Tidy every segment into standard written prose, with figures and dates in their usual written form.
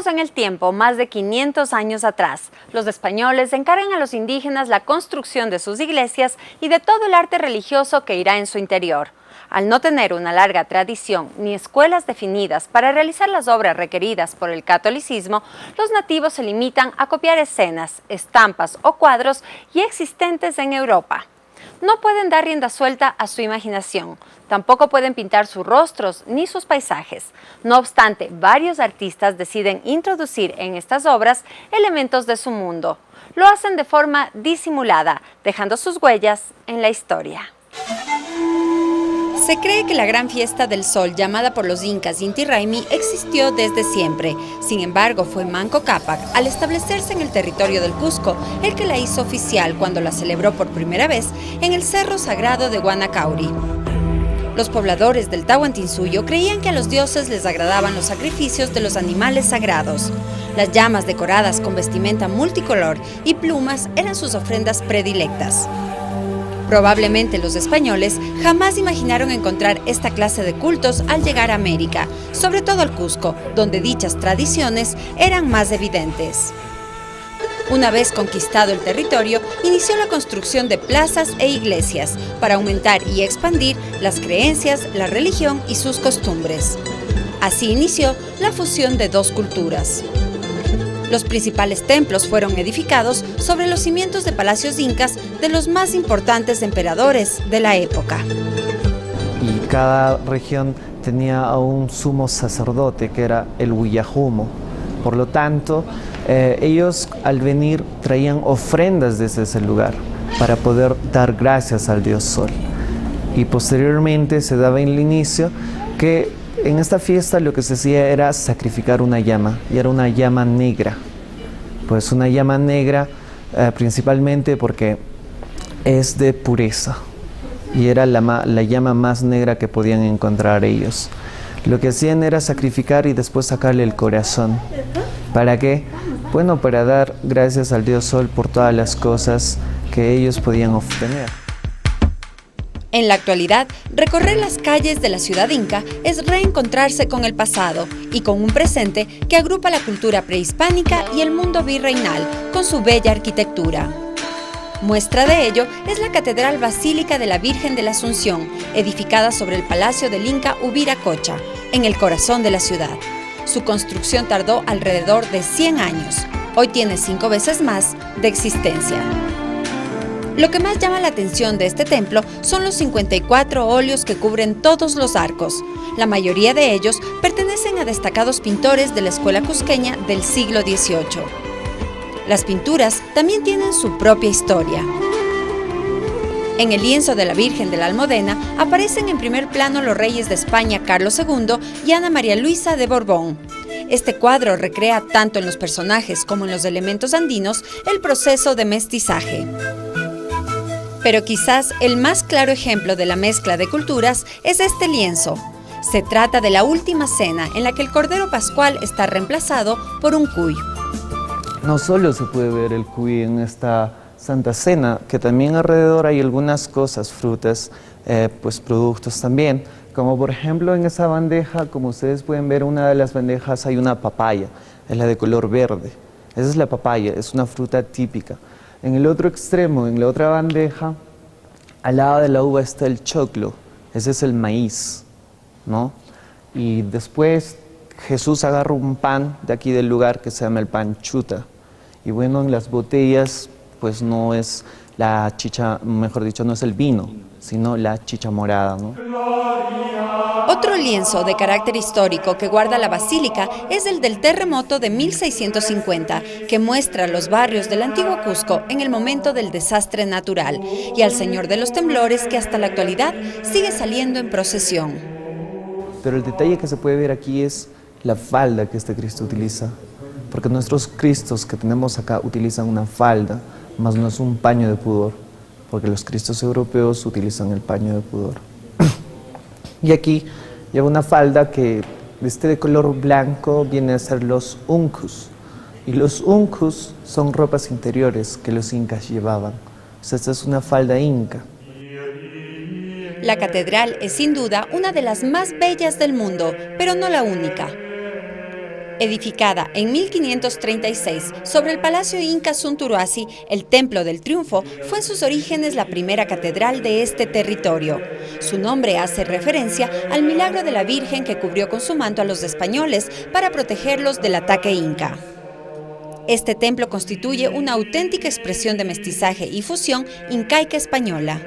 Viajemos en el tiempo más de 500 años atrás. Los españoles encargan a los indígenas la construcción de sus iglesias y de todo el arte religioso que irá en su interior. Al no tener una larga tradición ni escuelas definidas para realizar las obras requeridas por el catolicismo, los nativos se limitan a copiar escenas, estampas o cuadros ya existentes en Europa. No pueden dar rienda suelta a su imaginación, tampoco pueden pintar sus rostros ni sus paisajes. No obstante, varios artistas deciden introducir en estas obras elementos de su mundo. Lo hacen de forma disimulada, dejando sus huellas en la historia. Se cree que la gran fiesta del sol, llamada por los incas Inti Raymi, existió desde siempre. Sin embargo, fue Manco Cápac, al establecerse en el territorio del Cusco, el que la hizo oficial cuando la celebró por primera vez en el Cerro Sagrado de Guanacauri. Los pobladores del Tahuantinsuyo creían que a los dioses les agradaban los sacrificios de los animales sagrados. Las llamas decoradas con vestimenta multicolor y plumas eran sus ofrendas predilectas. Probablemente los españoles jamás imaginaron encontrar esta clase de cultos al llegar a América, sobre todo al Cusco, donde dichas tradiciones eran más evidentes. Una vez conquistado el territorio, inició la construcción de plazas e iglesias para aumentar y expandir las creencias, la religión y sus costumbres. Así inició la fusión de dos culturas. Los principales templos fueron edificados sobre los cimientos de palacios incas de los más importantes emperadores de la época. Y cada región tenía a un sumo sacerdote que era el Huillajumo. Por lo tanto, ellos al venir traían ofrendas desde ese lugar para poder dar gracias al dios Sol. Y posteriormente se daba el inicio que en esta fiesta lo que se hacía era sacrificar una llama, y era una llama negra. Pues una llama negra principalmente porque es de pureza, y era la llama más negra que podían encontrar ellos. Lo que hacían era sacrificar y después sacarle el corazón. ¿Para qué? Bueno, para dar gracias al dios Sol por todas las cosas que ellos podían obtener. En la actualidad, recorrer las calles de la ciudad inca es reencontrarse con el pasado y con un presente que agrupa la cultura prehispánica y el mundo virreinal con su bella arquitectura. Muestra de ello es la Catedral Basílica de la Virgen de la Asunción, edificada sobre el Palacio del Inca Ubiracocha, en el corazón de la ciudad. Su construcción tardó alrededor de 100 años. Hoy tiene 5 veces más de existencia. Lo que más llama la atención de este templo son los 54 óleos que cubren todos los arcos. La mayoría de ellos pertenecen a destacados pintores de la escuela cusqueña del siglo XVIII. Las pinturas también tienen su propia historia. En el lienzo de la Virgen de la Almudena aparecen en primer plano los reyes de España Carlos II y Ana María Luisa de Borbón. Este cuadro recrea tanto en los personajes como en los elementos andinos el proceso de mestizaje. Pero quizás el más claro ejemplo de la mezcla de culturas es este lienzo. Se trata de la última cena en la que el Cordero Pascual está reemplazado por un cuy. No solo se puede ver el cuy en esta Santa Cena, que también alrededor hay algunas cosas, frutas, pues productos también. Como por ejemplo en esa bandeja, como ustedes pueden ver, una de las bandejas hay una papaya, es la de color verde. Esa es la papaya, es una fruta típica. En el otro extremo, en la otra bandeja, al lado de la uva está el choclo, ese es el maíz, ¿no? Y después Jesús agarra un pan de aquí del lugar que se llama el pan chuta. Y bueno, en las botellas, pues no es la chicha, mejor dicho, no es el vino, sino la chicha morada, ¿no? Otro lienzo de carácter histórico que guarda la basílica es el del terremoto de 1650, que muestra los barrios del antiguo Cusco en el momento del desastre natural y al Señor de los Temblores, que hasta la actualidad sigue saliendo en procesión. Pero el detalle que se puede ver aquí es la falda que este Cristo utiliza, porque nuestros Cristos que tenemos acá utilizan una falda, más no es un paño de pudor, porque los Cristos europeos utilizan el paño de pudor. Y aquí lleva una falda que de color blanco viene a ser los uncus. Y los uncus son ropas interiores que los incas llevaban. O sea, esta es una falda inca. La catedral es sin duda una de las más bellas del mundo, pero no la única. Edificada en 1536 sobre el Palacio Inca Sunturuasi, el Templo del Triunfo fue en sus orígenes la primera catedral de este territorio. Su nombre hace referencia al milagro de la Virgen que cubrió con su manto a los españoles para protegerlos del ataque inca. Este templo constituye una auténtica expresión de mestizaje y fusión incaica-española.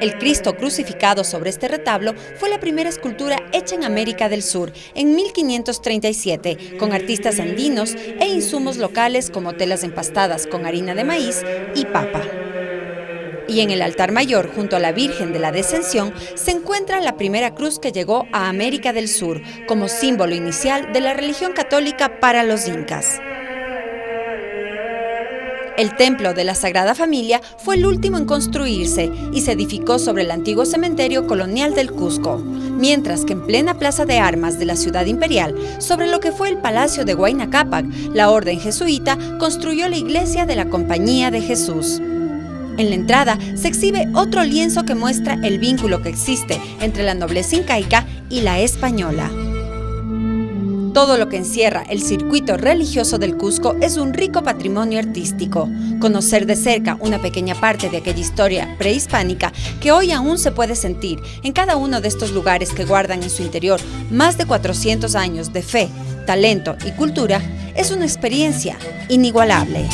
El Cristo crucificado sobre este retablo fue la primera escultura hecha en América del Sur en 1537, con artistas andinos e insumos locales como telas empastadas con harina de maíz y papa. Y en el altar mayor, junto a la Virgen de la Descensión, se encuentra la primera cruz que llegó a América del Sur, como símbolo inicial de la religión católica para los incas. El Templo de la Sagrada Familia fue el último en construirse y se edificó sobre el antiguo cementerio colonial del Cusco, mientras que en plena plaza de armas de la ciudad imperial, sobre lo que fue el Palacio de Huayna Cápac, la orden jesuita construyó la iglesia de la Compañía de Jesús. En la entrada se exhibe otro lienzo que muestra el vínculo que existe entre la nobleza incaica y la española. Todo lo que encierra el circuito religioso del Cusco es un rico patrimonio artístico. Conocer de cerca una pequeña parte de aquella historia prehispánica que hoy aún se puede sentir en cada uno de estos lugares que guardan en su interior más de 400 años de fe, talento y cultura es una experiencia inigualable.